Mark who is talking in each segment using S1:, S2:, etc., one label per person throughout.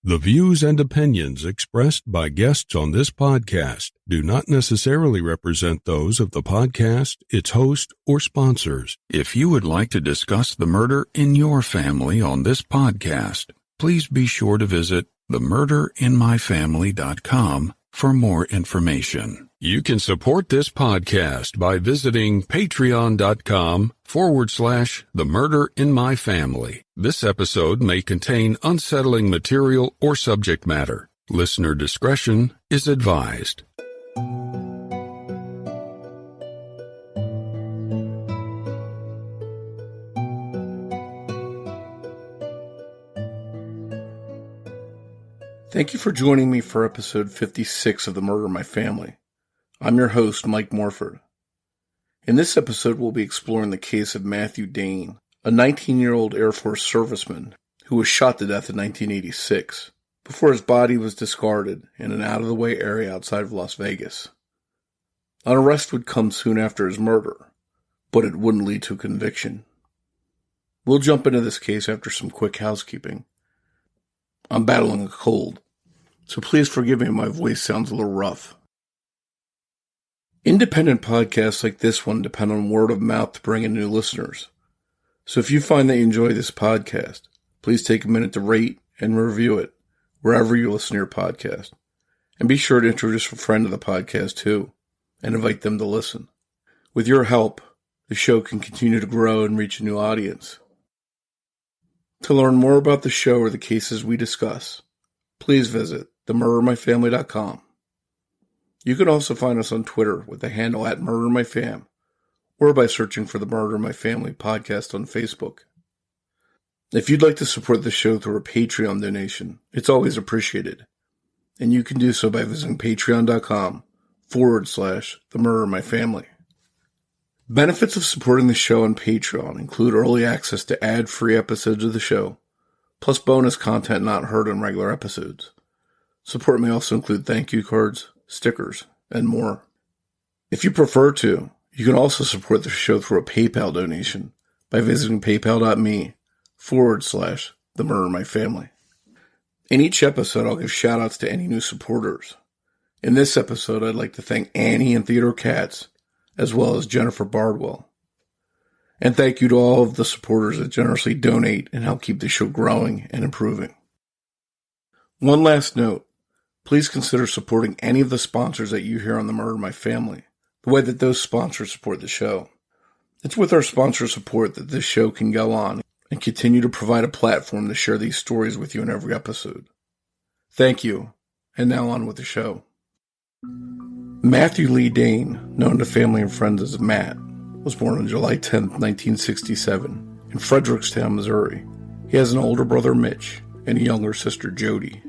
S1: The views and opinions expressed by guests on this podcast do not necessarily represent those of the podcast, its host, or sponsors. If you would like to discuss the murder in your family on this podcast, please be sure to visit themurderinmyfamily.com for more information. You can support this podcast by visiting patreon.com/themurderinmyfamily. This episode may contain unsettling material or subject matter. Listener discretion is advised.
S2: Thank you for joining me for episode 56 of The Murder in My Family. I'm your host, Mike Morford. In this episode, we'll be exploring the case of Matthew Dane, a 19-year-old Air Force serviceman who was shot to death in 1986 before his body was discarded in an out-of-the-way area outside of Las Vegas. An arrest would come soon after his murder, but it wouldn't lead to a conviction. We'll jump into this case after some quick housekeeping. I'm battling a cold, so please forgive me if my voice sounds a little rough. Independent podcasts like this one depend on word of mouth to bring in new listeners. So if you find that you enjoy this podcast, please take a minute to rate and review it wherever you listen to your podcast. And be sure to introduce a friend to the podcast too, and invite them to listen. With your help, the show can continue to grow and reach a new audience. To learn more about the show or the cases we discuss, please visit themurderinmyfamily.com. You can also find us on Twitter with the handle @MurderInMyFam, or by searching for the Murder in My Family podcast on Facebook. If you'd like to support the show through a Patreon donation, it's always appreciated, and you can do so by visiting patreon.com/themurderinmyfamily. Benefits of supporting the show on Patreon include early access to ad-free episodes of the show, plus bonus content not heard in regular episodes. Support may also include thank you cards, stickers, and more. If you prefer to, you can also support the show through a PayPal donation by visiting paypal.me/themurderinmyfamily. In each episode, I'll give shoutouts to any new supporters. In this episode, I'd like to thank Annie and Theodore Katz, as well as Jennifer Bardwell. And thank you to all of the supporters that generously donate and help keep the show growing and improving. One last note. Please consider supporting any of the sponsors that you hear on The Murder in My Family, the way that those sponsors support the show. It's with our sponsor support that this show can go on and continue to provide a platform to share these stories with you in every episode. Thank you, and now on with the show. Matthew Lee Dane, known to family and friends as Matt, was born on July 10, 1967, in Frederickstown, Missouri. He has an older brother, Mitch, and a younger sister, Jody.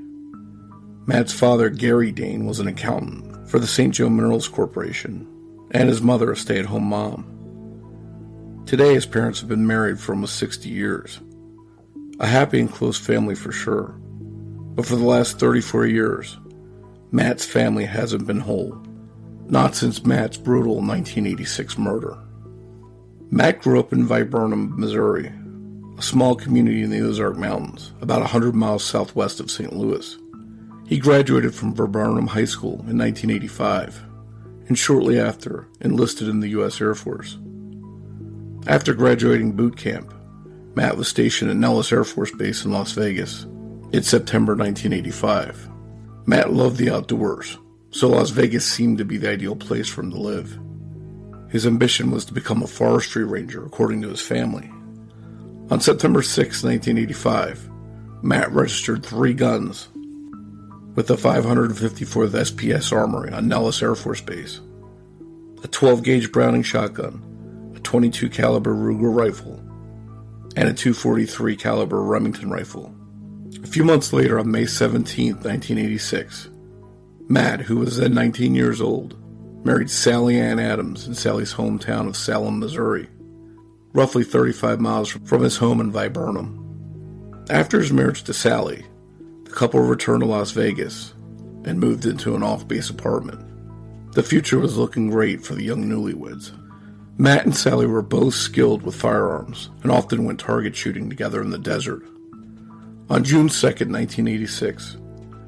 S2: Matt's father, Gary Dane, was an accountant for the St. Joe Minerals Corporation, and his mother a stay-at-home mom. Today, his parents have been married for almost 60 years. A happy and close family for sure, but for the last 34 years, Matt's family hasn't been whole. Not since Matt's brutal 1986 murder. Matt grew up in Viburnum, Missouri, a small community in the Ozark Mountains, about 100 miles southwest of St. Louis. He graduated from Viburnum High School in 1985, and shortly after, enlisted in the U.S. Air Force. After graduating boot camp, Matt was stationed at Nellis Air Force Base in Las Vegas in September 1985. Matt loved the outdoors, so Las Vegas seemed to be the ideal place for him to live. His ambition was to become a forestry ranger, according to his family. On September 6, 1985, Matt registered 3 guns with the 554th SPS Armory on Nellis Air Force Base, a 12-gauge Browning shotgun, a 22 caliber Ruger rifle, and a .243 caliber Remington rifle. A few months later, on May 17, 1986, Matt, who was then 19 years old, married Sally Ann Adams in Sally's hometown of Salem, Missouri, roughly 35 miles from his home in Viburnum. After his marriage to Sally, the couple returned to Las Vegas and moved into an off-base apartment. The future was looking great for the young newlyweds. Matt and Sally were both skilled with firearms and often went target shooting together in the desert. On June 2nd, 1986,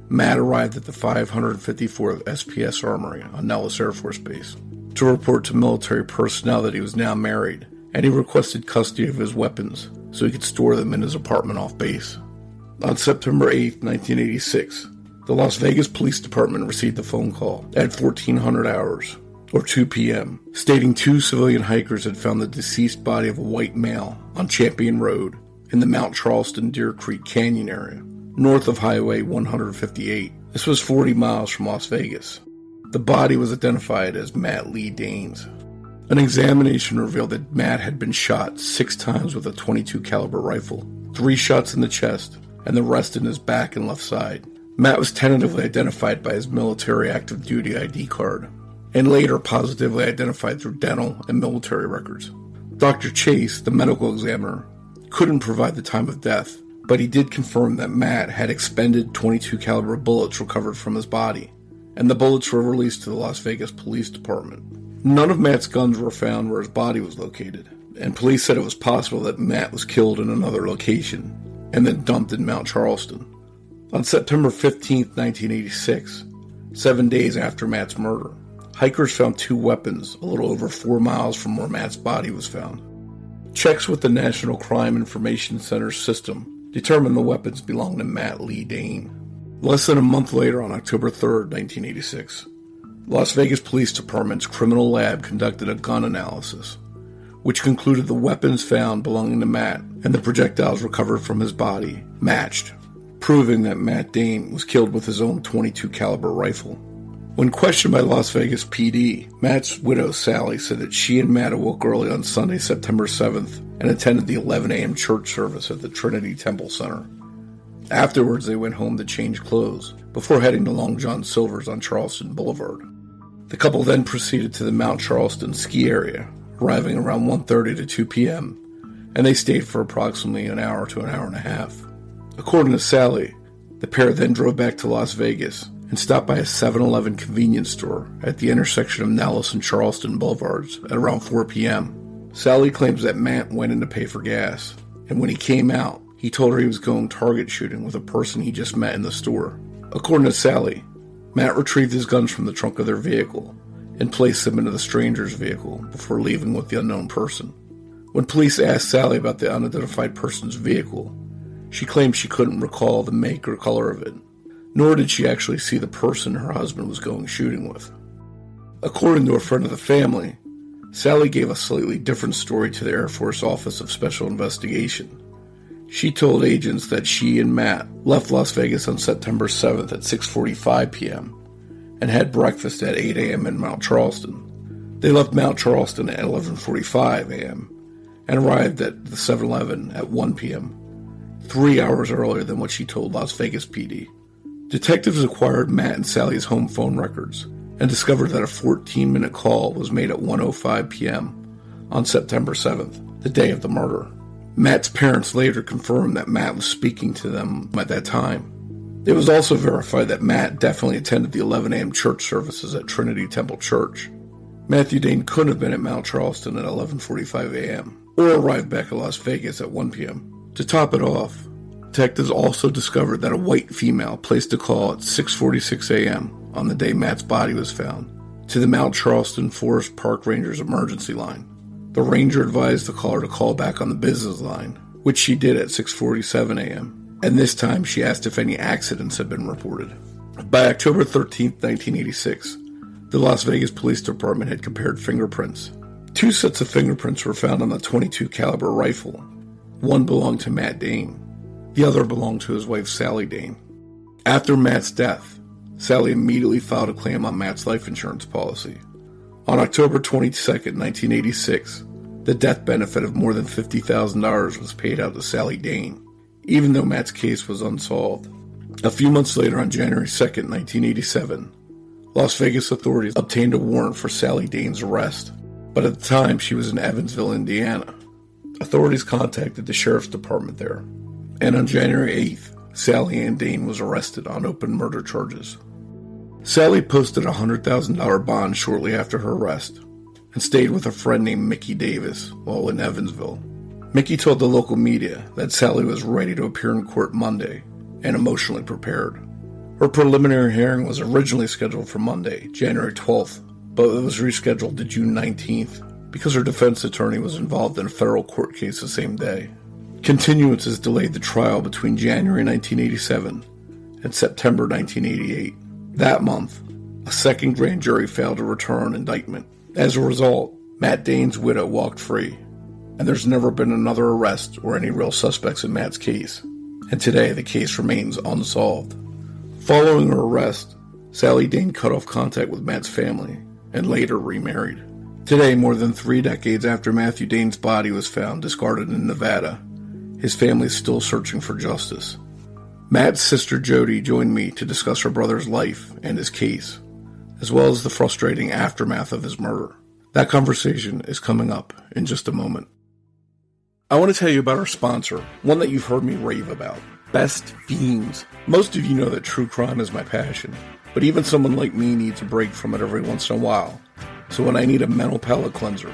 S2: Matt arrived at the 554th SPS Armory on Nellis Air Force Base to report to military personnel that he was now married, and he requested custody of his weapons so he could store them in his apartment off base. On September 8, 1986, the Las Vegas Police Department received a phone call at 1400 hours, or 2 p.m., stating 2 civilian hikers had found the deceased body of a white male on Champion Road in the Mount Charleston-Deer Creek Canyon area, north of Highway 158. This was 40 miles from Las Vegas. The body was identified as Matt Lee Danes. An examination revealed that Matt had been shot 6 times with a .22 caliber rifle, 3 shots in the chest, and the rest in his back and left side. Matt was tentatively identified by his military active duty ID card, and later positively identified through dental and military records. Dr. Chase, the medical examiner, couldn't provide the time of death, but he did confirm that Matt had expended .22 caliber bullets recovered from his body, and the bullets were released to the Las Vegas Police Department. None of Matt's guns were found where his body was located, and police said it was possible that Matt was killed in another location and then dumped in Mount Charleston. On September 15, 1986, 7 days after Matt's murder, hikers found 2 weapons a little over 4 miles from where Matt's body was found. Checks with the National Crime Information Center system determined the weapons belonged to Matt Lee Dane. Less than a month later, on October 3, 1986, Las Vegas Police Department's criminal lab conducted a gun analysis, which concluded the weapons found belonging to Matt and the projectiles recovered from his body matched, proving that Matt Dane was killed with his own .22 caliber rifle. When questioned by Las Vegas PD, Matt's widow Sally said that she and Matt awoke early on Sunday, September 7th, and attended the 11 a.m. church service at the Trinity Temple Center. Afterwards, they went home to change clothes before heading to Long John Silver's on Charleston Boulevard. The couple then proceeded to the Mount Charleston ski area, arriving around 1:30 to 2 p.m., and they stayed for approximately an hour to an hour and a half. According to Sally, the pair then drove back to Las Vegas and stopped by a 7-Eleven convenience store at the intersection of Nellis and Charleston Boulevards at around 4 p.m. Sally claims that Matt went in to pay for gas, and when he came out, he told her he was going target shooting with a person he just met in the store. According to Sally, Matt retrieved his guns from the trunk of their vehicle and placed them into the stranger's vehicle before leaving with the unknown person. When police asked Sally about the unidentified person's vehicle, she claimed she couldn't recall the make or color of it, nor did she actually see the person her husband was going shooting with. According to a friend of the family, Sally gave a slightly different story to the Air Force Office of Special Investigation. She told agents that she and Matt left Las Vegas on September 7th at 6:45 p.m. and had breakfast at 8 a.m. in Mount Charleston. They left Mount Charleston at 11:45 a.m. and arrived at the 7-Eleven at 1 p.m., 3 hours earlier than what she told Las Vegas PD. Detectives acquired Matt and Sally's home phone records and discovered that a 14-minute call was made at 1:05 p.m. on September 7th, the day of the murder. Matt's parents later confirmed that Matt was speaking to them at that time. It was also verified that Matt definitely attended the 11 a.m. church services at Trinity Temple Church. Matthew Dane couldn't have been at Mount Charleston at 11:45 a.m. or arrived back at Las Vegas at 1 p.m. To top it off, detectives also discovered that a white female placed a call at 6:46 a.m. on the day Matt's body was found to the Mount Charleston Forest Park Ranger's emergency line. The ranger advised the caller to call back on the business line, which she did at 6:47 a.m., and this time she asked if any accidents had been reported. By October 13, 1986, the Las Vegas Police Department had compared fingerprints. 2 sets of fingerprints were found on the .22 caliber rifle. One belonged to Matt Dane. The other belonged to his wife, Sally Dane. After Matt's death, Sally immediately filed a claim on Matt's life insurance policy. On October 22, 1986, the death benefit of more than $50,000 was paid out to Sally Dane, even though Matt's case was unsolved. A few months later, on January 2, 1987, Las Vegas authorities obtained a warrant for Sally Dane's arrest, but at the time she was in Evansville, Indiana. Authorities contacted the sheriff's department there, and on January 8th, Sally Ann Dane was arrested on open murder charges. Sally posted a $100,000 bond shortly after her arrest and stayed with a friend named Mickey Davis while in Evansville. Mickey told the local media that Sally was ready to appear in court Monday and emotionally prepared. Her preliminary hearing was originally scheduled for Monday, January 12th, but it was rescheduled to June 19th because her defense attorney was involved in a federal court case the same day. Continuances delayed the trial between January 1987 and September 1988. That month, a second grand jury failed to return an indictment. As a result, Matt Dane's widow walked free, and there's never been another arrest or any real suspects in Matt's case. And today, the case remains unsolved. Following her arrest, Sally Dane cut off contact with Matt's family and later remarried. Today, more than 3 decades after Matthew Dane's body was found discarded in Nevada, his family is still searching for justice. Matt's sister Jody joined me to discuss her brother's life and his case, as well as the frustrating aftermath of his murder. That conversation is coming up in just a moment. I want to tell you about our sponsor, one that you've heard me rave about, Best Fiends. Most of you know that true crime is my passion, but even someone like me needs a break from it every once in a while. So when I need a mental palate cleanser,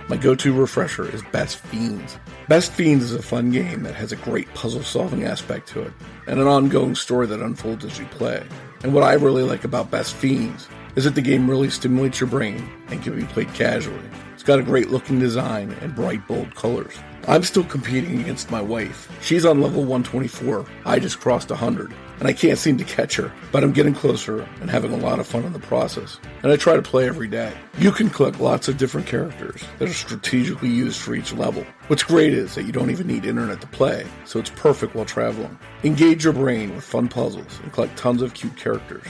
S2: my go-to refresher is Best Fiends. Best Fiends is a fun game that has a great puzzle-solving aspect to it, and an ongoing story that unfolds as you play. And what I really like about Best Fiends is that the game really stimulates your brain and can be played casually. It's got a great-looking design and bright, bold colors. I'm still competing against my wife. She's on level 124. I just crossed 100, and I can't seem to catch her, but I'm getting closer and having a lot of fun in the process. And I try to play every day. You can collect lots of different characters that are strategically used for each level. What's great is that you don't even need internet to play, so it's perfect while traveling. Engage your brain with fun puzzles and collect tons of cute characters.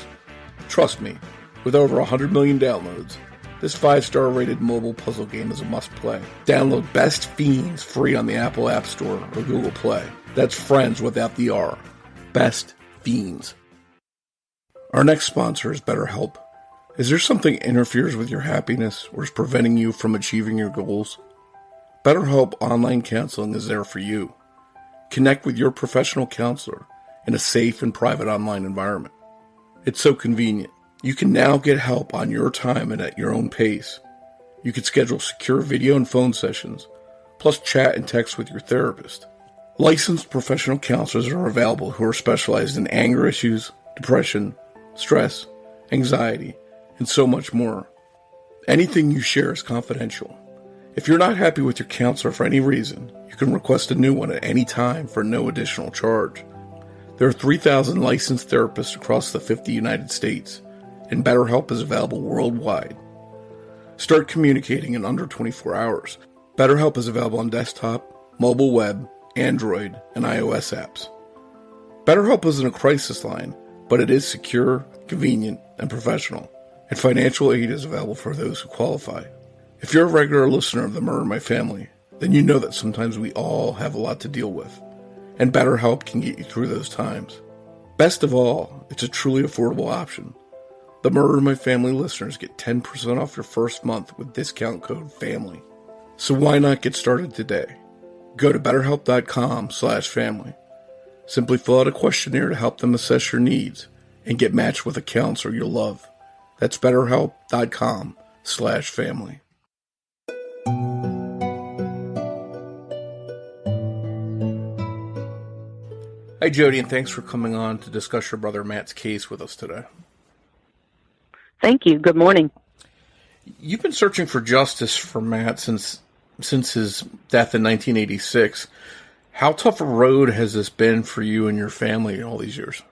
S2: Trust me, with over 100 million downloads, this 5-star rated mobile puzzle game is a must-play. Download Best Fiends free on the Apple App Store or Google Play. That's friends without the R. Best Fiends. Our next sponsor is BetterHelp. Is there something that interferes with your happiness or is preventing you from achieving your goals? BetterHelp Online Counseling is there for you. Connect with your professional counselor in a safe and private online environment. It's so convenient. You can now get help on your time and at your own pace. You can schedule secure video and phone sessions, plus chat and text with your therapist. Licensed professional counselors are available who are specialized in anger issues, depression, stress, anxiety, and so much more. Anything you share is confidential. If you're not happy with your counselor for any reason, you can request a new one at any time for no additional charge. There are 3,000 licensed therapists across the 50 United States, and BetterHelp is available worldwide. Start communicating in under 24 hours. BetterHelp is available on desktop, mobile web, Android, and iOS apps. BetterHelp isn't a crisis line, but it is secure, convenient, and professional, and financial aid is available for those who qualify. If you're a regular listener of the Murder in My Family, then you know that sometimes we all have a lot to deal with, and BetterHelp can get you through those times. Best of all, it's a truly affordable option. The Murder in My Family listeners get 10% off your first month with discount code FAMILY. So why not get started today? Go to BetterHelp.com/family. Simply fill out a questionnaire to help them assess your needs and get matched with a counselor you'll love. That's BetterHelp.com/family. Hi, Jody, and thanks for coming on to discuss your brother Matt's case with us today.
S3: Thank you. Good morning.
S2: You've been searching for justice for Matt since his death in 1986. How tough a road has this been for you and your family all these years?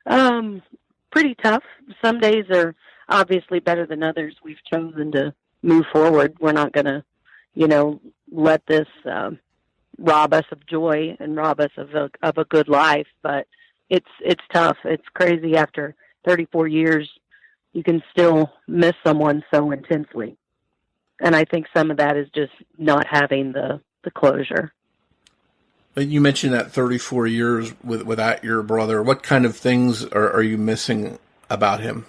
S3: Pretty tough. Some days are obviously better than others. We've chosen to move forward. We're not going to, let this rob us of joy and rob us of a good life. But it's tough. It's crazy. After 34 years, you can still miss someone so intensely. And I think some of that is just not having the closure.
S2: You mentioned that 34 years without your brother. What kind of things are you missing about him?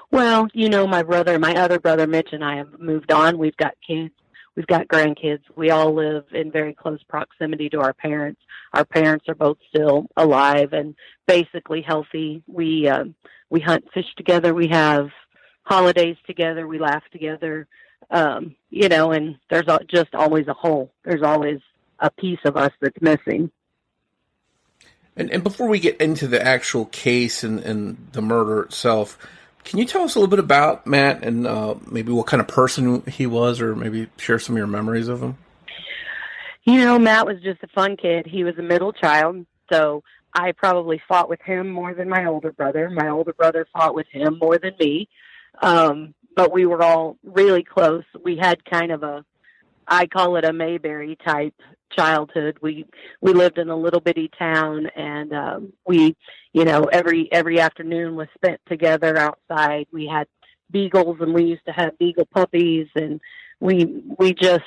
S3: Well, my other brother, Mitch, and I have moved on. We've got kids. We've got grandkids. We all live in very close proximity to our parents. Our parents are both still alive and basically healthy. We hunt, fish together. We have holidays together. We laugh together. And there's just always a hole. There's always a piece of us that's missing.
S2: And before we get into the actual case and the murder itself, can you tell us a little bit about Matt and maybe what kind of person he was, or maybe share some of your memories of him?
S3: Matt was just a fun kid. He was a middle child, so I probably fought with him more than my older brother. My older brother fought with him more than me. But we were all really close. We had kind of I call it a Mayberry type childhood. We lived in a little bitty town, and every afternoon was spent together outside. We had beagles, and we used to have beagle puppies, and we just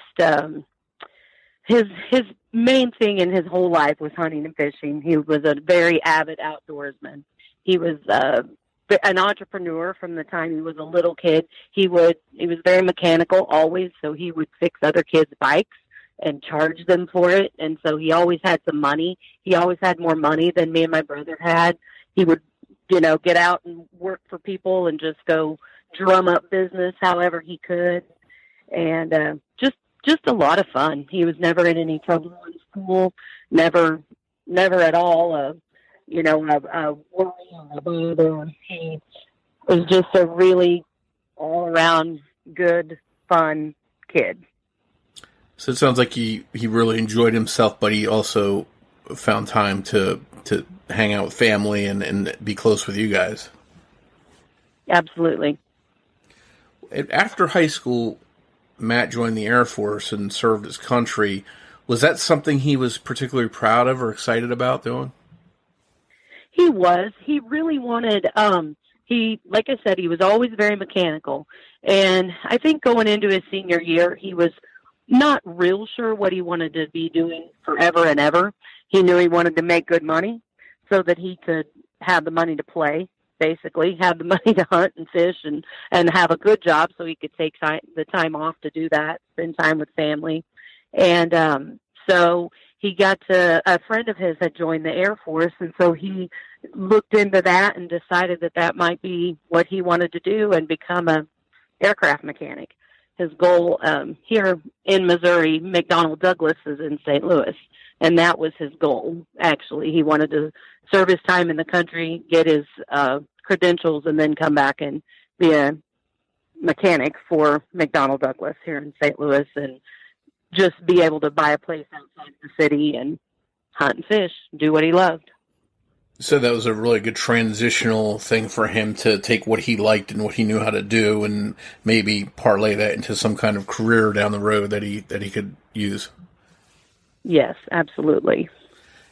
S3: his main thing in his whole life was hunting and fishing. He was a very avid outdoorsman. He was an entrepreneur from the time he was a little kid. He was very mechanical always, so he would fix other kids' bikes and charge them for it. And so he always had some money. He always had more money than me and my brother had. He would, get out and work for people and just go drum up business however he could. And just a lot of fun. He was never in any trouble in school, never at all a worry or a bother. He was just a really all-around good, fun kid.
S2: So it sounds like he really enjoyed himself, but he also found time to hang out with family and be close with you guys.
S3: Absolutely.
S2: After high school, Matt joined the Air Force and served his country. Was that something he was particularly proud of or excited about doing?
S3: He was. He really wanted, like I said, he was always very mechanical. And I think going into his senior year, he was not real sure what he wanted to be doing forever and ever. He knew he wanted to make good money so that he could have the money to play, basically, have the money to hunt and fish and have a good job so he could take the time off to do that, spend time with family. And so he got a friend of his had joined the Air Force, and so he looked into that and decided that might be what he wanted to do and become a aircraft mechanic. His goal here in Missouri, McDonnell Douglas is in St. Louis, and that was his goal, actually. He wanted to serve his time in the country, get his credentials, and then come back and be a mechanic for McDonnell Douglas here in St. Louis and just be able to buy a place outside the city and hunt and fish, do what he loved.
S2: So that was a really good transitional thing for him to take what he liked and what he knew how to do and maybe parlay that into some kind of career down the road that he could use.
S3: Yes, absolutely.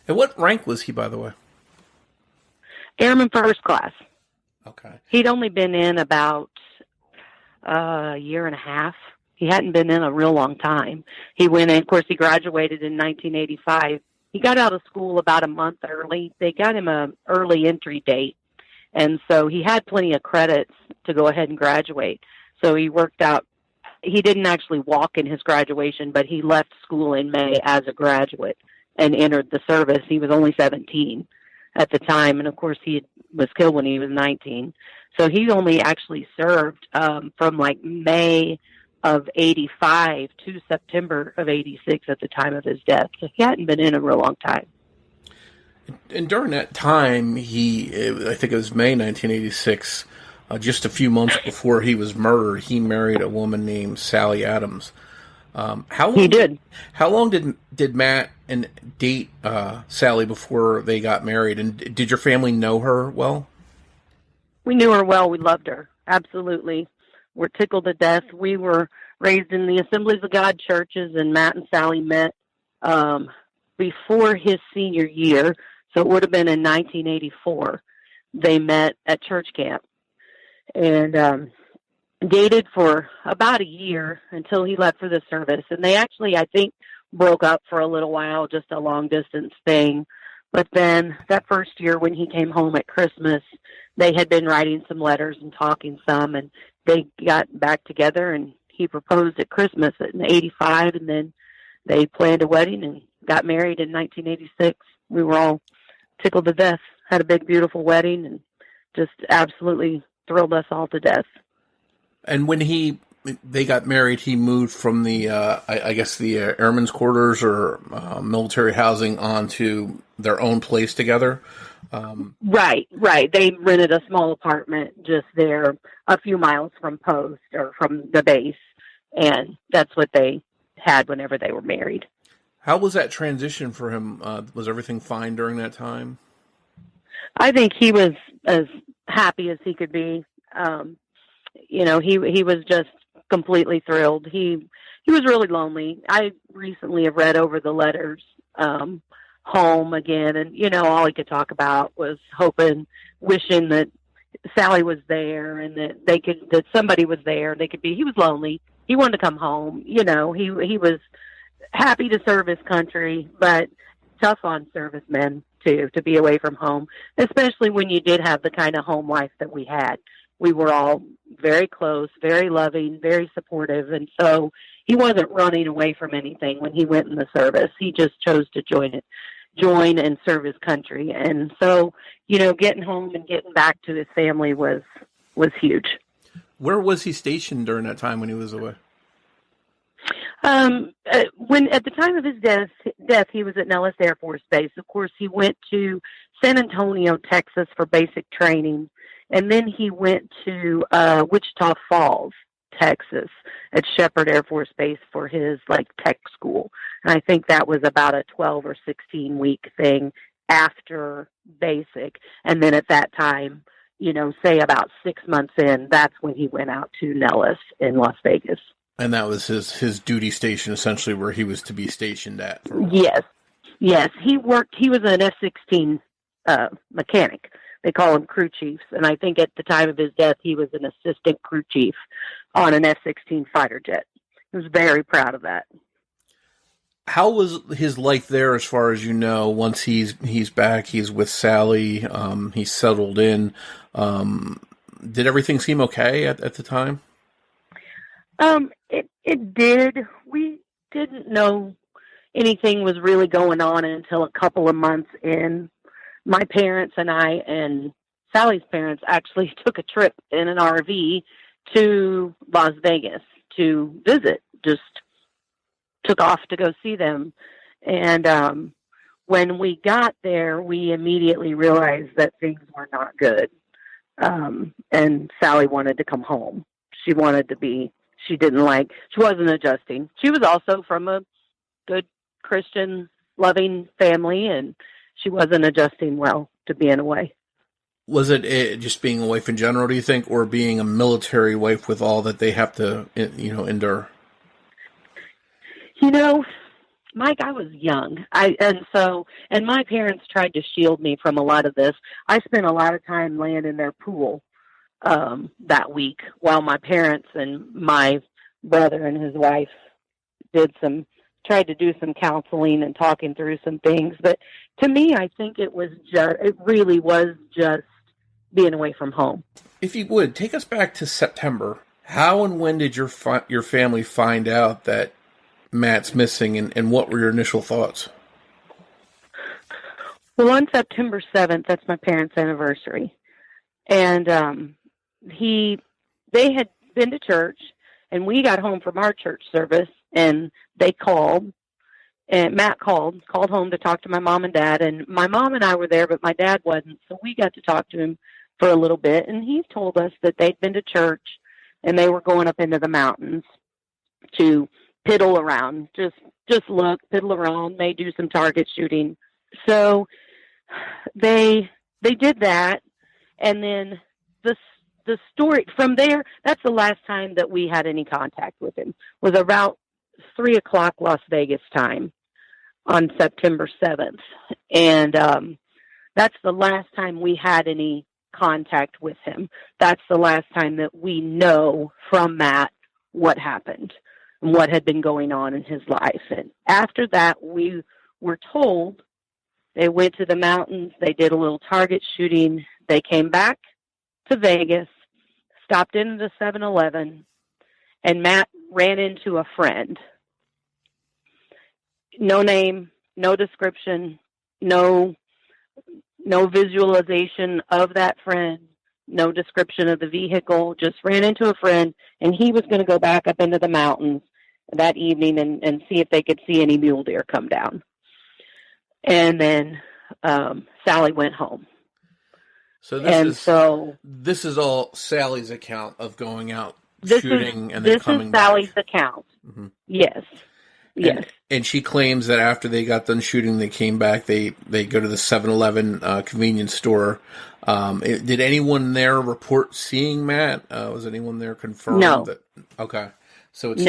S2: And what rank was he, by the way?
S3: Airman first class.
S2: Okay.
S3: He'd only been in about a year and a half. He hadn't been in a real long time. He went in, of course, he graduated in 1985. He got out of school about a month early. They got him an early entry date. And so he had plenty of credits to go ahead and graduate. So he worked out. He didn't actually walk in his graduation, but he left school in May as a graduate and entered the service. He was only 17 at the time. And of course, he was killed when he was 19. So he only actually served from like May of 85 to September of 86 at the time of his death. So he hadn't been in a real long time.
S2: And during that time, I think it was May 1986, just a few months before he was murdered, he married a woman named Sally Adams.
S3: He did.
S2: How long did Matt and date Sally before they got married? And did your family know her well?
S3: We knew her well. We loved her. Absolutely. We're tickled to death. We were raised in the Assemblies of God churches, and Matt and Sally met before his senior year, so it would have been in 1984. They met at church camp and dated for about a year until he left for the service. And they actually, I think, broke up for a little while, just a long-distance thing. But then that first year when he came home at Christmas, they had been writing some letters and talking some, and they got back together, and he proposed at Christmas in 85, and then they planned a wedding and got married in 1986. We were all tickled to death, had a big, beautiful wedding, and just absolutely thrilled us all to death.
S2: And when he they got married, he moved from the, I guess, the airmen's quarters or military housing onto their own place together.
S3: Right. They rented a small apartment just there, a few miles from post or from the base, and that's what they had whenever they were married.
S2: How was that transition for him? Was everything fine during that time?
S3: I think he was as happy as he could be. He was just completely thrilled. He was really lonely. I recently have read over the letters home again, and all he could talk about was wishing that Sally was there and that somebody was there. He was lonely. He wanted to come home. He was happy to serve his country, but tough on servicemen too, to be away from home, especially when you did have the kind of home life that we had. We were all very close, very loving, very supportive, and so he wasn't running away from anything when he went in the service. He just chose to join and serve his country. And so, getting home and getting back to his family was huge.
S2: Where was he stationed during that time when he was away?
S3: When at the time of his death, he was at Nellis Air Force Base. Of course, he went to San Antonio, Texas for basic training, and then he went to Wichita Falls, Texas, at Shepherd Air Force Base for his tech school. And I think that was about a 12 or 16 week thing after basic. And then at that time, say about 6 months in, that's when he went out to Nellis in Las Vegas.
S2: And that was his duty station, essentially, where he was to be stationed at. For a while.
S3: Yes. He was an F-16 mechanic. They call him crew chiefs. And I think at the time of his death, he was an assistant crew chief on an F-16 fighter jet. He was very proud of that.
S2: How was his life there, as far as you know, once he's back, he's with Sally, he's settled in? Did everything seem okay at the time?
S3: It did. We didn't know anything was really going on until a couple of months in. My parents and I and Sally's parents actually took a trip in an RV to Las Vegas to visit, just took off to go see them. And when we got there, we immediately realized that things were not good. And Sally wanted to come home. She wasn't adjusting. She was also from a good Christian, loving family, and she wasn't adjusting well to being away.
S2: Was it just being a wife in general, do you think, or being a military wife with all that they have to, endure?
S3: Mike, I was young. And my parents tried to shield me from a lot of this. I spent a lot of time laying in their pool that week while my parents and my brother and his wife tried to do some counseling and talking through some things. But to me, I think it really was just being away from home.
S2: If you would, take us back to September. How and when did your family find out that Matt's missing, and what were your initial thoughts?
S3: Well, on September 7th, that's my parents' anniversary. And they had been to church, and we got home from our church service, and they called, and Matt called home to talk to my mom and dad, and my mom and I were there, but my dad wasn't, so we got to talk to him for a little bit, and he told us that they'd been to church, and they were going up into the mountains to piddle around, just piddle around, may do some target shooting. So they did that, and then the story from there, that's the last time that we had any contact with him, was about 3:00 Las Vegas time on September 7th. And that's the last time we had any contact with him. That's the last time that we know from Matt what happened and what had been going on in his life. And after that, we were told they went to the mountains, they did a little target shooting, they came back to Vegas, stopped in the 7-Eleven, and Matt ran into a friend. No name, no description, no visualization of that friend, no description of the vehicle, just ran into a friend, and he was going to go back up into the mountains that evening and see if they could see any mule deer come down. And then Sally went home.
S2: So this is all Sally's account of going out shooting and then coming back.
S3: This is Sally's account. Mm-hmm. Yes. Yes.
S2: And she claims that after they got done shooting, they came back, they go to the 7-Eleven convenience store. Did anyone there report seeing Matt? Was anyone there confirmed that? Okay. So it's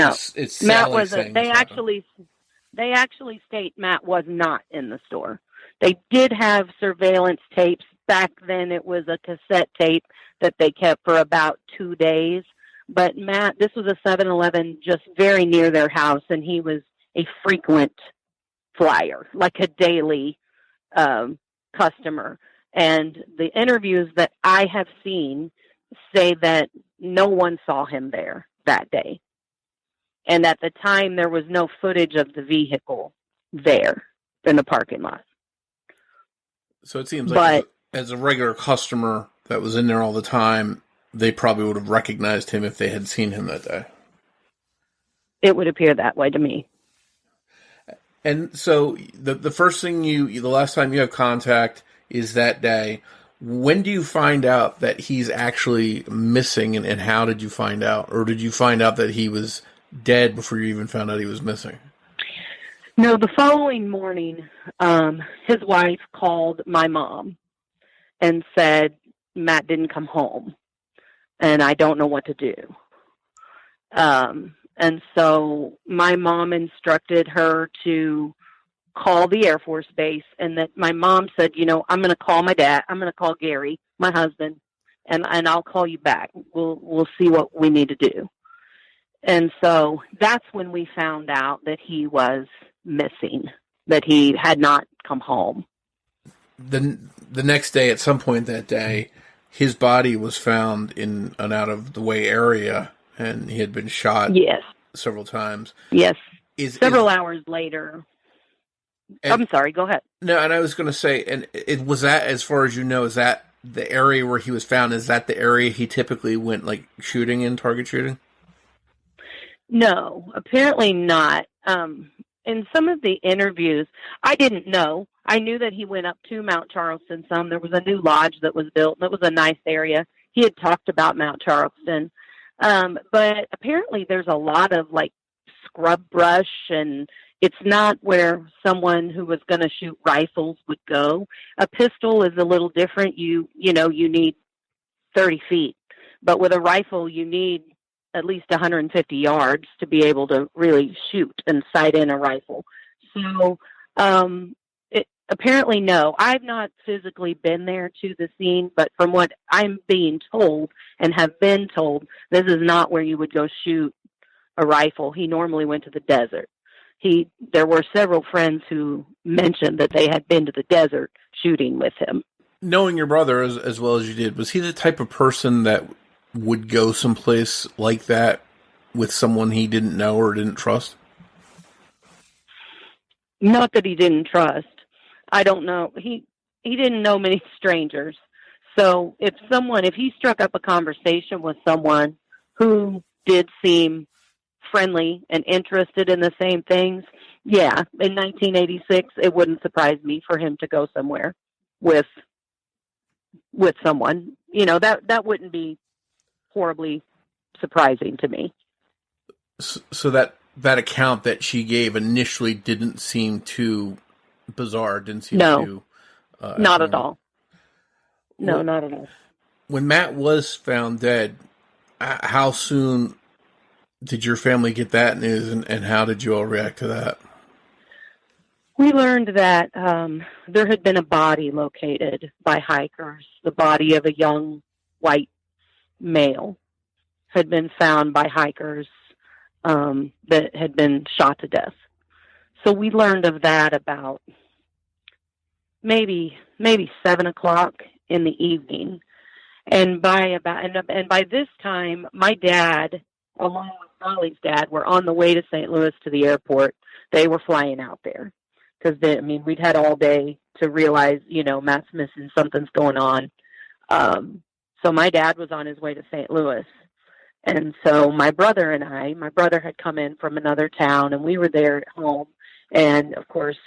S2: Sally
S3: Matt was
S2: saying
S3: they actually state Matt was not in the store. They did have surveillance tapes. Back then it was a cassette tape that they kept for about 2 days. But Matt, this was a 7-Eleven just very near their house, and he was a frequent flyer, like a daily customer. And the interviews that I have seen say that no one saw him there that day. And at the time, there was no footage of the vehicle there in the parking lot.
S2: So it seems like as a regular customer that was in there all the time, they probably would have recognized him if they had seen him that day.
S3: It would appear that way to me.
S2: And so the first thing the last time you have contact is that day. When do you find out that he's actually missing, and how did you find out? Or did you find out that he was dead before you even found out he was missing?
S3: No, the following morning, his wife called my mom and said, Matt didn't come home, and I don't know what to do. And so my mom instructed her to call the Air Force Base, and that my mom said, I'm going to call my dad. I'm going to call Gary, my husband, and I'll call you back. We'll see what we need to do. And so that's when we found out that he was missing, that he had not come home.
S2: The next day, at some point that day, his body was found in an out-of-the-way area, and he had been shot several times.
S3: Yes. Several hours later. I'm sorry, go ahead.
S2: No, and I was going to say, and was that, as far as you know, is that the area where he was found, is that the area he typically went, target shooting?
S3: No, apparently not. In some of the interviews, I didn't know. I knew that he went up to Mount Charleston some. There was a new lodge that was built, and it was a nice area. He had talked about Mount Charleston. But apparently there's a lot of, scrub brush, and it's not where someone who was going to shoot rifles would go. A pistol is a little different. You need 30 feet. But with a rifle, you need at least 150 yards to be able to really shoot and sight in a rifle. So, apparently, no. I've not physically been there to the scene, but from what I'm being told and have been told, this is not where you would go shoot a rifle. He normally went to the desert. There were several friends who mentioned that they had been to the desert shooting with him.
S2: Knowing your brother as well as you did, was he the type of person that would go someplace like that with someone he didn't know or didn't trust?
S3: Not that he didn't trust. I don't know. He didn't know many strangers. So if he struck up a conversation with someone who did seem friendly and interested in the same things, in 1986, it wouldn't surprise me for him to go somewhere with someone. That wouldn't be horribly surprising to me.
S2: So that account that she gave initially didn't seem too bizarre, didn't seem too...
S3: not at all. No, not at all.
S2: When Matt was found dead, how soon did your family get that news, and how did you all react to that?
S3: We learned that there had been a body located by hikers. The body of a young white male had been found by hikers that had been shot to death. So we learned of that about maybe 7:00 in the evening, and by this time, my dad, along with Molly's dad, were on the way to St. Louis to the airport. They were flying out there because we'd had all day to realize, Matt's missing, something's going on. So my dad was on his way to St. Louis. And so my brother and my brother had come in from another town, and we were there at home. And, of course,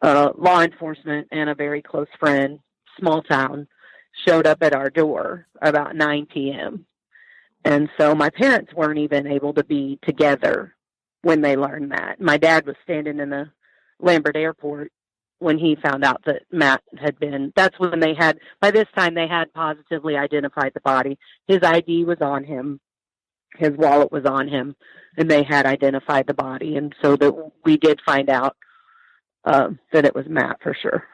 S3: law enforcement and a very close friend, small town, showed up at our door about 9 p.m. And so my parents weren't even able to be together when they learned that. My dad was standing in the Lambert airport when he found out that Matt had been, that's when they had, by this time they had positively identified the body. His ID was on him. His wallet was on him, and they had identified the body. And so that we did find out that it was Matt for sure.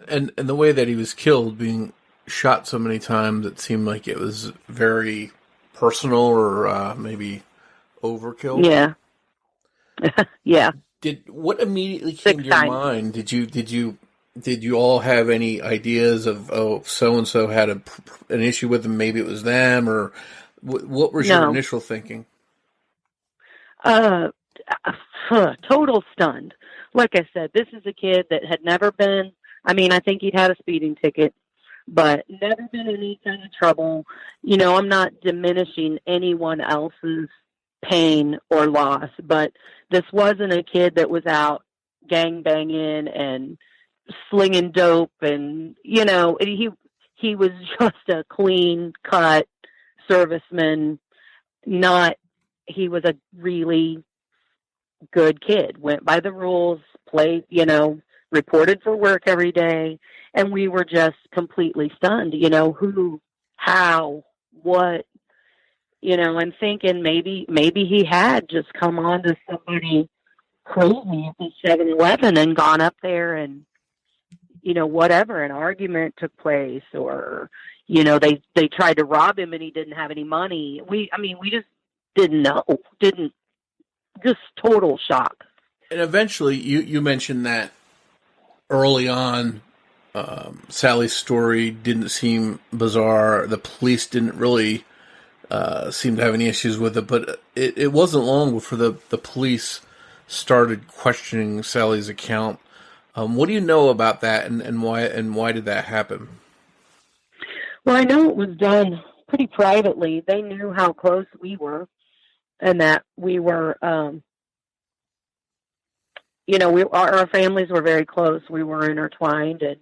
S2: And the way that he was killed, being shot so many times, it seemed like it was very personal or maybe overkill.
S3: Yeah. Yeah.
S2: What immediately came to your mind? Did you all have any ideas of, so and so had an issue with them? Maybe it was them, or what was your initial thinking?
S3: Total stunned. Like I said, this is a kid that had never been. I mean, I think he'd had a speeding ticket, but never been in any kind of trouble. You know, I'm not diminishing anyone else's pain or loss, but this wasn't a kid that was out gangbanging and slinging dope, and you know, he was just a clean cut serviceman. He was a really good kid, went by the rules, played, you know, reported for work every day, and we were just completely stunned, you know, who, how, what, you know, and thinking maybe he had just come on to somebody crazy at the 7-Eleven and gone up there and, you know, whatever, an argument took place, or, you know, they tried to rob him and he didn't have any money. We just didn't know, just total shock.
S2: And eventually you mentioned that early on, Sally's story didn't seem bizarre. The police didn't really seem to have any issues with it, but it wasn't long before the police started questioning Sally's account. What do you know about that, and why did that happen?
S3: Well, I know it was done pretty privately. They knew how close we were, and that we were, you know, our families were very close. We were intertwined, and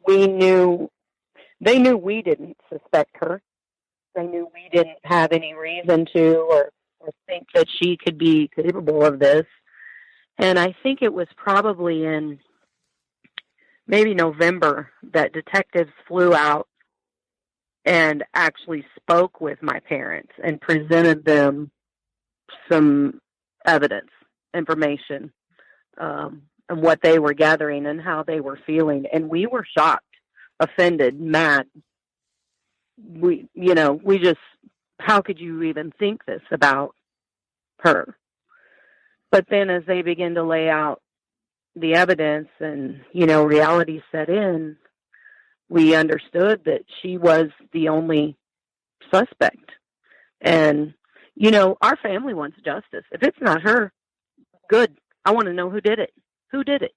S3: they knew we didn't suspect her. They knew we didn't have any reason to or think that she could be capable of this. And I think it was probably in maybe November that detectives flew out and actually spoke with my parents and presented them some evidence, information, and what they were gathering and how they were feeling. And we were shocked, offended, mad. We just, how could you even think this about her? But then as they begin to lay out the evidence and, you know, reality set in, we understood that she was the only suspect. And, you know, our family wants justice. If it's not her, good. I want to know who did it. Who did it?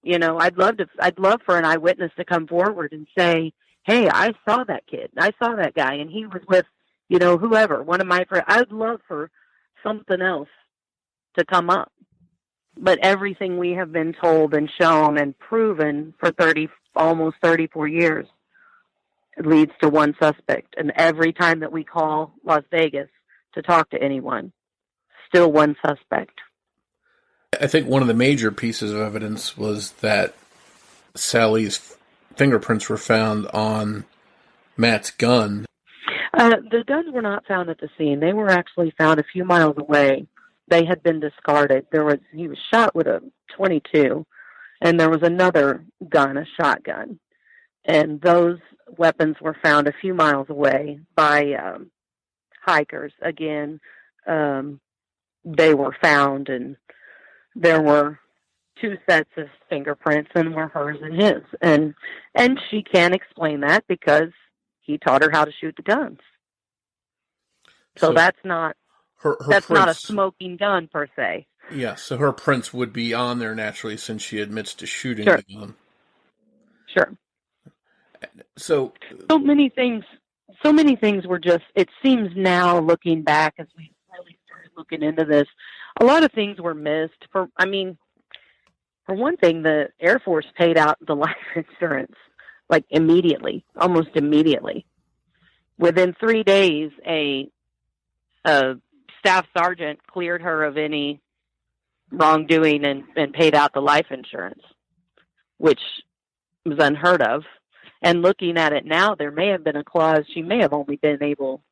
S3: You know, I'd love for an eyewitness to come forward and say, hey, I saw that kid. I saw that guy, and he was with, you know, whoever, one of my friends. I'd love for something else to come up. But everything we have been told and shown and proven for almost 34 years leads to one suspect. And every time that we call Las Vegas to talk to anyone, still one suspect.
S2: I think one of the major pieces of evidence was that Sally's fingerprints were found on Matt's gun.
S3: The guns were not found at the scene. They were actually found a few miles away. They had been discarded. He was shot with a .22, and there was another gun, a shotgun. And those weapons were found a few miles away by hikers. Again, they were found, and there were 2 sets of fingerprints, and were hers and his. And she can't explain that because he taught her how to shoot the guns. So that's not that's prints, not a smoking gun per se.
S2: Yeah, so her prints would be on there naturally since she admits to shooting
S3: Sure.
S2: the gun.
S3: Sure.
S2: So
S3: So many things. So many things were just. It seems now, looking back, as we really started looking into this, a lot of things were missed. For one thing, the Air Force paid out the life insurance like immediately, almost immediately. Within 3 days, a staff sergeant cleared her of any wrongdoing and paid out the life insurance, which was unheard of. And looking at it now, there may have been a clause. She may have only been able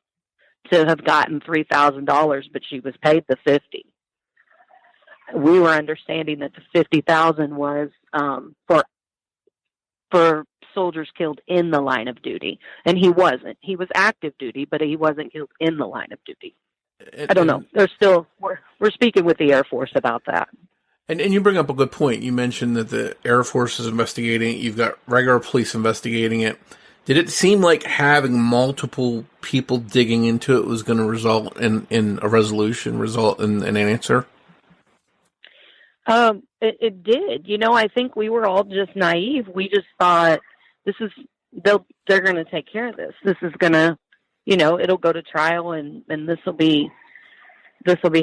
S3: to have gotten $3,000, but she was paid the 50. We were understanding that the 50,000 was for soldiers killed in the line of duty, and he wasn't. He was active duty, but he wasn't killed in the line of duty. I don't know. We're speaking with the Air Force about that.
S2: And you bring up a good point. You mentioned that the Air Force is investigating it. You've got regular police investigating it. Did it seem like having multiple people digging into it was going to result in a resolution, result in an answer?
S3: It did. I think we were all just naive. We just thought they're going to take care of this. This is going to, it'll go to trial and this will be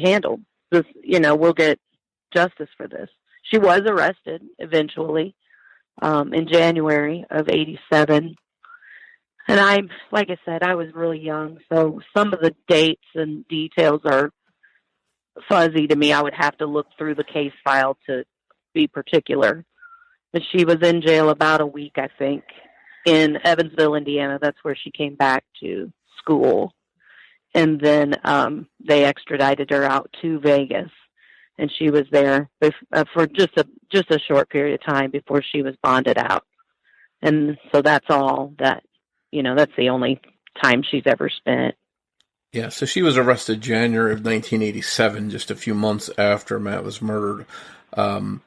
S3: handled. We'll get justice for this. She was arrested eventually, in January of 1987. And like I said, I was really young. So some of the dates and details are fuzzy to me. I would have to look through the case file to be particular. But she was in jail about a week, I think, in Evansville, Indiana. That's where she came back to school. And then they extradited her out to Vegas. And she was there for just a short period of time before she was bonded out. And so that's all that, that's the only time she's ever spent.
S2: Yeah, so she was arrested January of 1987, just a few months after Matt was murdered.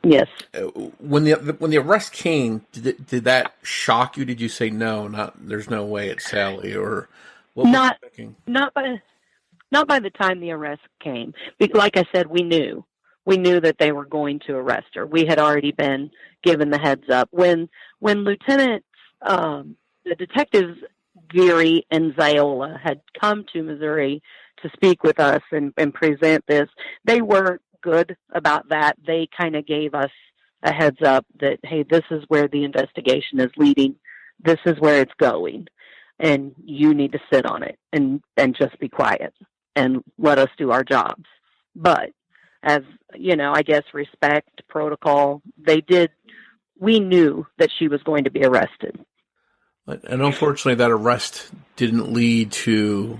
S3: Yes.
S2: When the arrest came, did that shock you? Did you say no? There's no way it's Sally, or what? Not
S3: by the time the arrest came. Like I said, we knew that they were going to arrest her. We had already been given the heads up when Lieutenant the detectives Geary and Ziola had come to Missouri to speak with us and present this. They weren't good about that. They kind of gave us a heads up that, hey, this is where the investigation is leading. This is where it's going. And you need to sit on it and just be quiet and let us do our jobs. But as, I guess respect, protocol, we knew that she was going to be arrested.
S2: And unfortunately, that arrest didn't lead to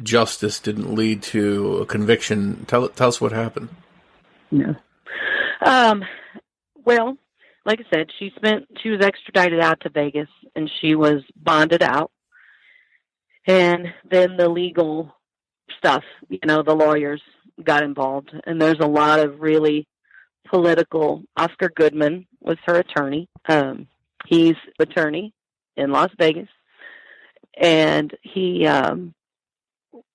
S2: justice, didn't lead to a conviction. Tell us what happened.
S3: No. Well, like I said, she was extradited out to Vegas, and she was bonded out. And then the legal stuff, the lawyers got involved. And there's a lot of really political. Oscar Goodman was her attorney. He's attorney in Las Vegas, and he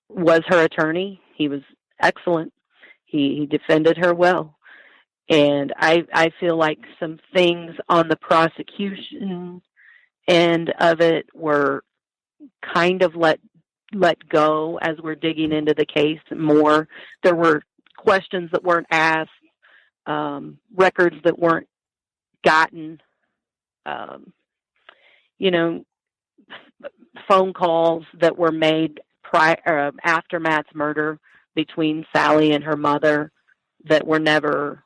S3: was her attorney. He was excellent. He defended her well, and I feel like some things on the prosecution end of it were kind of let go as we're digging into the case more. There were questions that weren't asked, records that weren't gotten. Phone calls that were made after Matt's murder between Sally and her mother that were never,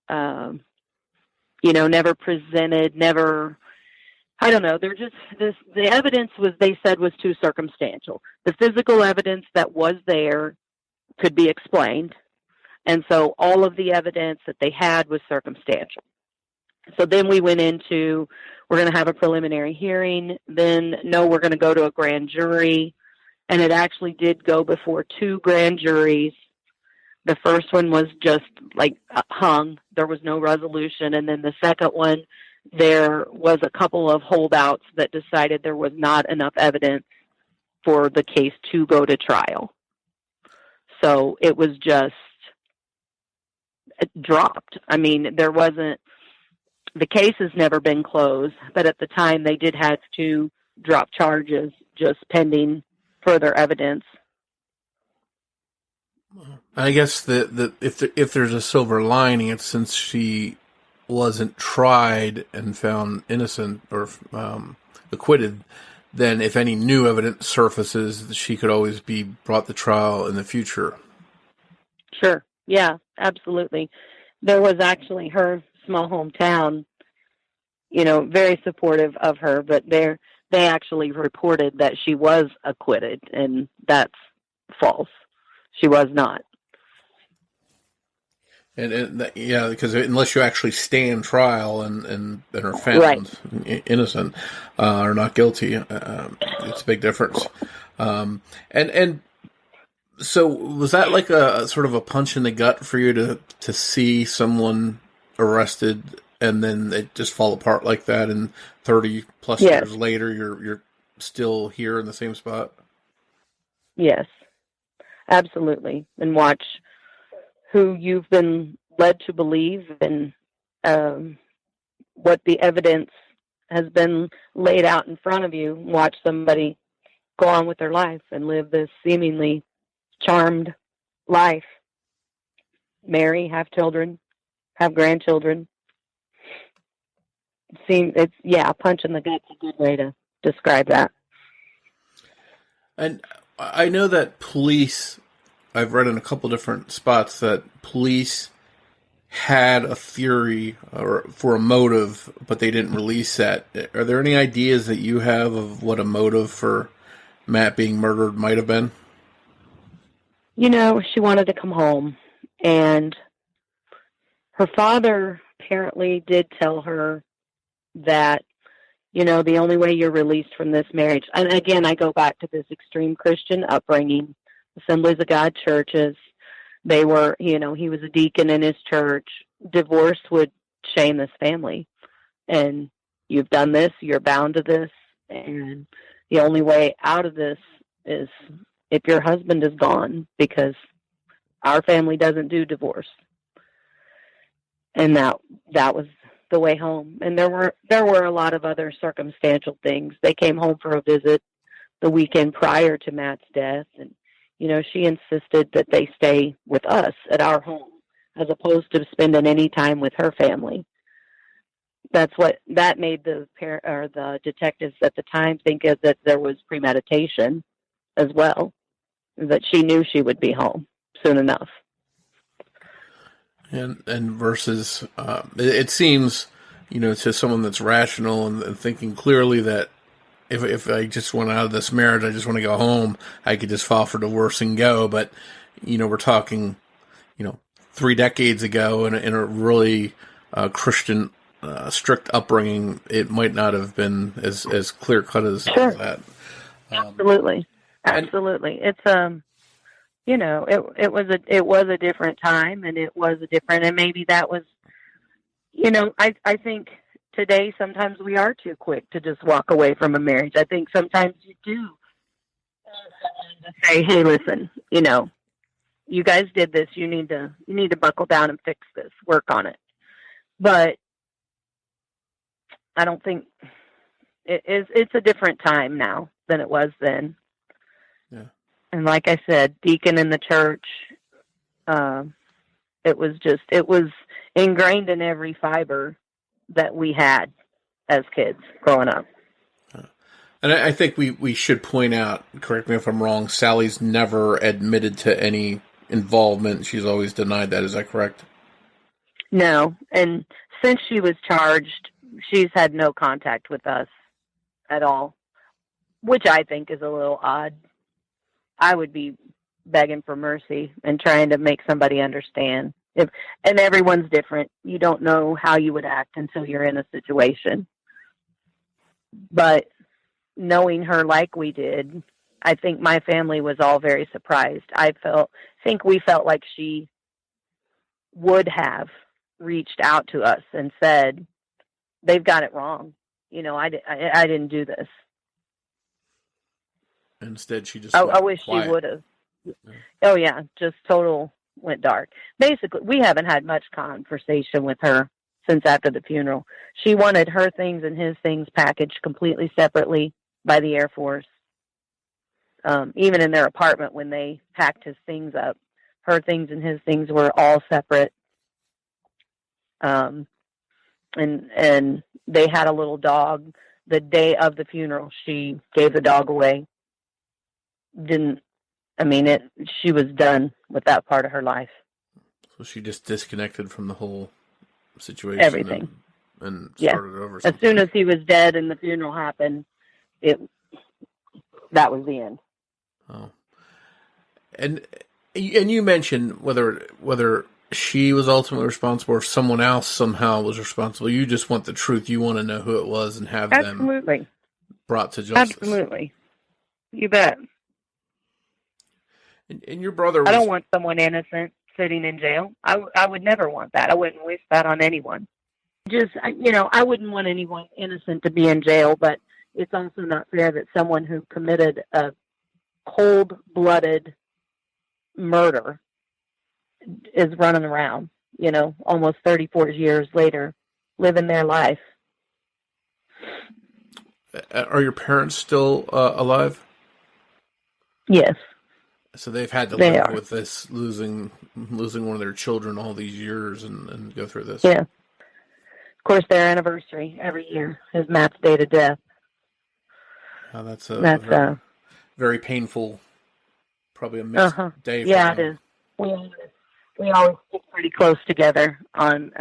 S3: never presented, never, I don't know. They're just, the evidence they said was too circumstantial. The physical evidence that was there could be explained. And so all of the evidence that they had was circumstantial. So then we went into, we're going to have a preliminary hearing. Then, no, we're going to go to a grand jury. And it actually did go before 2 grand juries. The first one was just hung. There was no resolution. And then the second one, there was a couple of holdouts that decided there was not enough evidence for the case to go to trial. So it was just dropped. I mean, there wasn't, the case has never been closed, but at the time they did have to drop charges just pending further evidence.
S2: I guess if there's a silver lining, it's since she wasn't tried and found innocent or acquitted, then if any new evidence surfaces, she could always be brought to trial in the future.
S3: Sure. Yeah, absolutely. There was actually her small hometown, very supportive of her, but they actually reported that she was acquitted, and that's false. She was not.
S2: And because unless you actually stand trial and are found innocent or not guilty, it's a big difference. And so was that like a sort of a punch in the gut for you to see someone arrested and then it just fall apart like that, and 30 plus years later you're still here in the same spot?
S3: Yes, absolutely. And watch who you've been led to believe and what the evidence has been laid out in front of you. Watch somebody go on with their life and live this seemingly charmed life. Marry, have children, have grandchildren. A punch in the gut's a good way to describe that.
S2: And I know that police, I've read in a couple different spots that police had a theory for a motive, but they didn't release that. Are there any ideas that you have of what a motive for Matt being murdered might have been?
S3: She wanted to come home, and her father apparently did tell her that, the only way you're released from this marriage, and again, I go back to this extreme Christian upbringing, Assemblies of God churches. They were, he was a deacon in his church. Divorce would shame this family. And you've done this, you're bound to this. And the only way out of this is if your husband is gone, because our family doesn't do divorce. And that was the way home. And there were a lot of other circumstantial things. They came home for a visit the weekend prior to Matt's death, and she insisted that they stay with us at our home as opposed to spending any time with her family. That made the detectives at the time think that there was premeditation as well, that she knew she would be home soon enough.
S2: And versus, it seems, to someone that's rational and thinking clearly that if I just went out of this marriage, I just want to go home, I could just file for divorce and go. But, we're talking, 3 decades ago in a really Christian, strict upbringing, it might not have been as clear cut as that.
S3: Absolutely. It's, it was a different time, and and maybe that was, I think today, sometimes we are too quick to just walk away from a marriage. I think sometimes you do say, hey, listen, you guys did this. You need to buckle down and fix this, work on it. But I don't think it's a different time now than it was then.
S2: Yeah.
S3: And like I said, deacon in the church, it was ingrained in every fiber that we had as kids growing up.
S2: And I think we should point out, correct me if I'm wrong, Sally's never admitted to any involvement. She's always denied that. Is that correct?
S3: No. And since she was charged, she's had no contact with us at all, which I think is a little odd. I would be begging for mercy and trying to make somebody understand. And everyone's different. You don't know how you would act until you're in a situation. But knowing her like we did, I think my family was all very surprised. I think we felt like she would have reached out to us and said, they've got it wrong. I didn't do this.
S2: Instead, she just
S3: I wish
S2: quiet.
S3: She would have. Yeah. Oh, yeah, just total went dark. Basically, we haven't had much conversation with her since after the funeral. She wanted her things and his things packaged completely separately. by the Air Force. Even in their apartment when they packed his things up, her things and his things were all separate. And they had a little dog. The day of the funeral, she gave the dog away. She was done with that part of her life.
S2: So she just disconnected from the whole situation.
S3: Everything.
S2: And started over.
S3: As soon as he was dead and the funeral happened, that was the end.
S2: Oh. And you mentioned whether she was ultimately responsible or someone else somehow was responsible. You just want the truth. You want to know who it was and have them brought to justice.
S3: Absolutely. You bet.
S2: And your brother was...
S3: I don't want someone innocent sitting in jail. I would never want that. I wouldn't wish that on anyone. I wouldn't want anyone innocent to be in jail, but it's also not fair that someone who committed a cold-blooded murder is running around, almost 34 years later, living their life.
S2: Are your parents still alive?
S3: Yes.
S2: So they've had to live with this, losing one of their children all these years and go through this.
S3: Yeah. Of course, their anniversary every year is Matt's date of death.
S2: That's very, very painful, probably a mixed day for them.
S3: It is. We always stick pretty close together on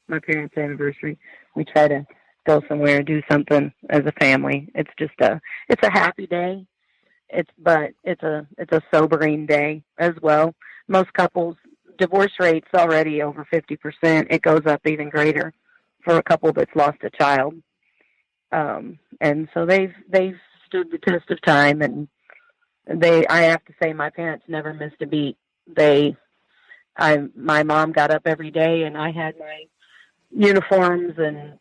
S3: my parents' anniversary. We try to go somewhere and do something as a family. It's just it's a happy day. It's a sobering day as well. Most couples, divorce rate's already over 50%. It goes up even greater for a couple that's lost a child. And so they've stood the test of time, and I have to say my parents never missed a beat. My mom got up every day, and I had my uniforms and,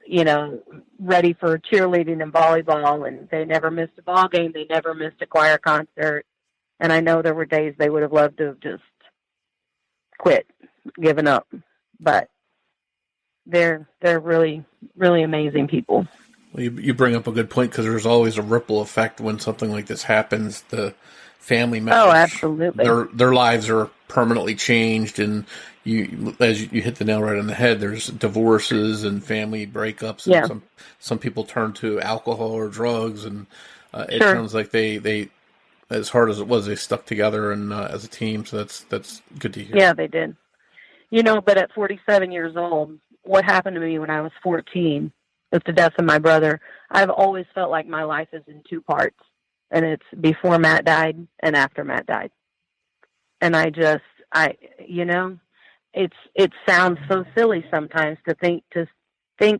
S3: ready for cheerleading and volleyball, and they never missed a ball game. They never missed a choir concert. And I know there were days they would have loved to have just quit, given up, but they're really, really amazing people.
S2: Well, you bring up a good point, because there's always a ripple effect when something like this happens. The family members,
S3: absolutely,
S2: their lives are permanently changed, and you hit the nail right on the head. There's divorces and family breakups, and some people turn to alcohol or drugs, and it sounds like they, as hard as it was, they stuck together and as a team. So that's good to hear.
S3: Yeah, they did. But at 47 years old, what happened to me when I was 14 with the death of my brother, I've always felt like my life is in two parts, and it's before Matt died and after Matt died. And it sounds so silly sometimes to think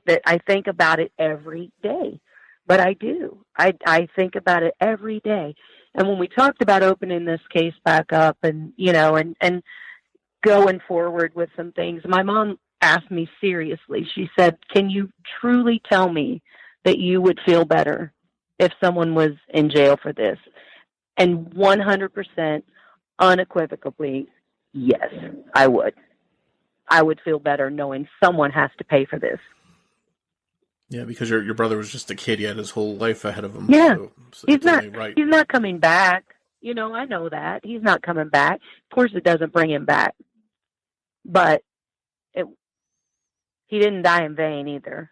S3: that I think about it every day, but I do. I think about it every day. And when we talked about opening this case back up and going forward with some things, my mom asked me seriously. She said, "Can you truly tell me that you would feel better if someone was in jail for this?" And 100% unequivocally, yes, I would. I would feel better knowing someone has to pay for this.
S2: Yeah, because your brother was just a kid. He had his whole life ahead of him.
S3: Yeah,
S2: so
S3: he's not coming back. I know that. He's not coming back. Of course it doesn't bring him back. But he didn't die in vain either,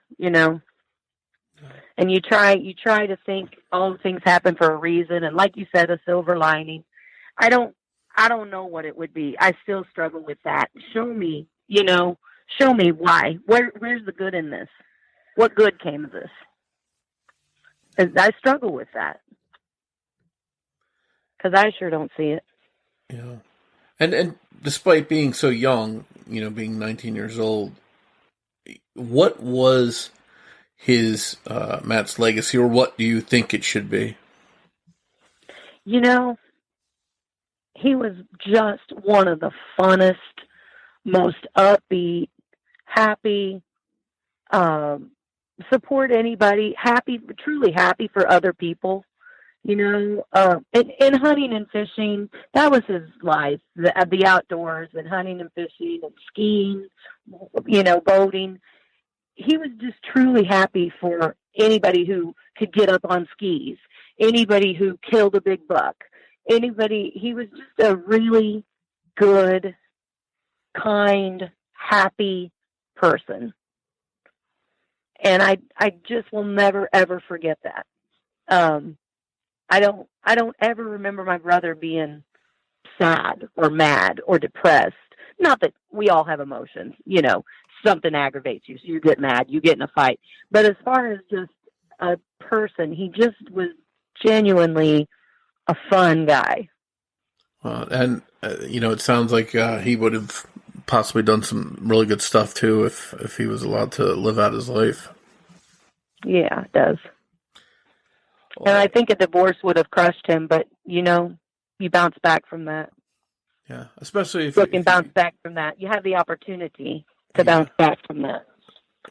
S3: And you try to think all things happen for a reason, and like you said, a silver lining. I don't know what it would be. I still struggle with that. Show me why. Where's the good in this? What good came of this? And I struggle with that, because I sure don't see it.
S2: Yeah. And despite being so young, being 19 years old, what was his Matt's legacy, or what do you think it should be?
S3: He was just one of the funnest, most upbeat, happy, support anybody, truly happy for other people. In hunting and fishing, that was his life, the outdoors and hunting and fishing and skiing, boating. He was just truly happy for anybody who could get up on skis. anybody who killed a big buck, he was just a really good, kind, happy person. And I just will never, ever forget that. I don't ever remember my brother being sad or mad or depressed. Not that we all have emotions, something aggravates you, so you get mad, you get in a fight. But as far as just a person, he just was genuinely a fun guy.
S2: It sounds like he would have possibly done some really good stuff too if he was allowed to live out his life.
S3: Yeah, it does. And I think a divorce would have crushed him, but you bounce back from that.
S2: Yeah, especially if
S3: you can bounce back from that. You have the opportunity to bounce back from that.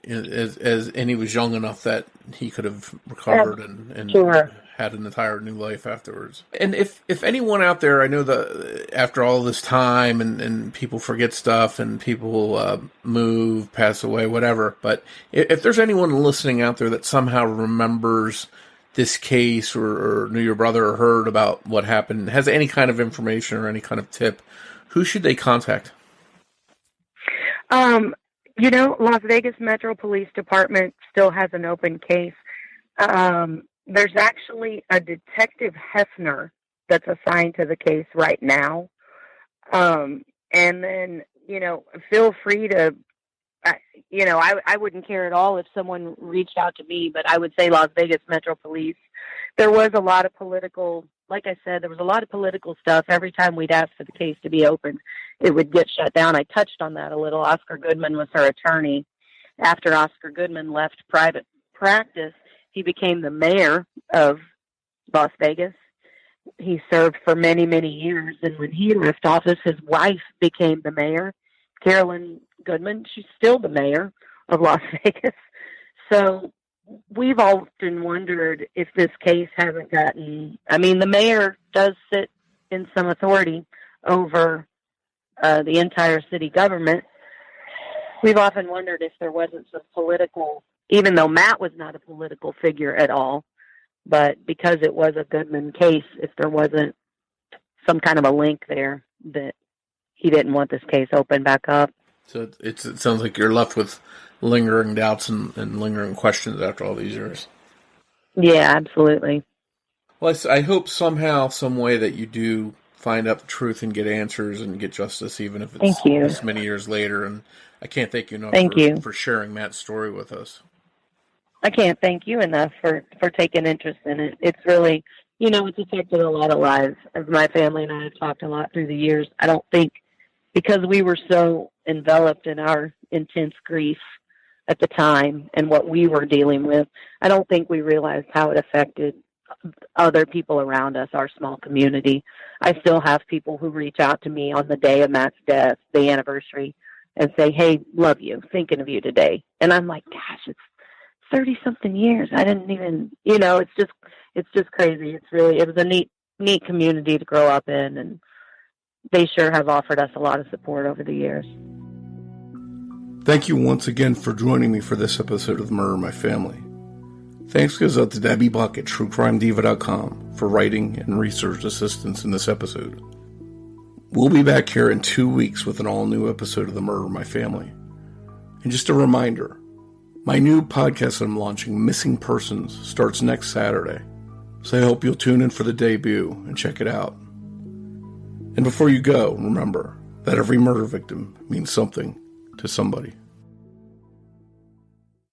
S2: And he was young enough that he could have recovered and
S3: sure.
S2: had an entire new life afterwards. And if anyone out there, I know that after all this time and people forget stuff and people move, pass away, whatever, but if there's anyone listening out there that somehow remembers this case or knew your brother or heard about what happened, has any kind of information or any kind of tip, who should they contact?
S3: Las Vegas Metro Police Department still has an open case. There's actually a Detective Hefner that's assigned to the case right now. And then, feel free to, I wouldn't care at all if someone reached out to me, but I would say Las Vegas Metro Police. There was a lot of political, like I said, there was a lot of political stuff. Every time we'd ask for the case to be opened, it would get shut down. I touched on that a little. Oscar Goodman was her attorney. After Oscar Goodman left private practice, he became the mayor of Las Vegas. He served for many, many years. And when he left office, his wife became the mayor, Carolyn Goodman. She's still the mayor of Las Vegas. So we've often wondered if this case hasn't gotten, the mayor does sit in some authority over the entire city government. We've often wondered if there wasn't some political, even though Matt was not a political figure at all, but because it was a Goodman case, if there wasn't some kind of a link there that he didn't want this case open back up.
S2: So it sounds like you're left with lingering doubts and lingering questions after all these years.
S3: Yeah, absolutely.
S2: Well, I hope somehow, some way that you do find out the truth and get answers and get justice, even if it's this many years later. And I can't thank you enough for sharing Matt's story with us.
S3: I can't thank you enough for taking interest in it. It's really, it's affected a lot of lives. As my family and I have talked a lot through the years, I don't think, because we were so enveloped in our intense grief at the time and what we were dealing with, I don't think we realized how it affected other people around us, our small community. I still have people who reach out to me on the day of Matt's death, the anniversary, and say, "Hey, love you, thinking of you today." And I'm like, gosh, it's 30-something years. I didn't even, it's just crazy. It was a neat community to grow up in, and they sure have offered us a lot of support over the years.
S2: Thank you once again for joining me for this episode of Murder My Family. Thanks goes out to Debbie Buck at TrueCrimeDiva.com for writing and research assistance in this episode. We'll be back here in 2 weeks with an all-new episode of the Murder My Family. And just a reminder, my new podcast that I'm launching, Missing Persons, starts next Saturday. So I hope you'll tune in for the debut and check it out. And before you go, remember that every murder victim means something to somebody.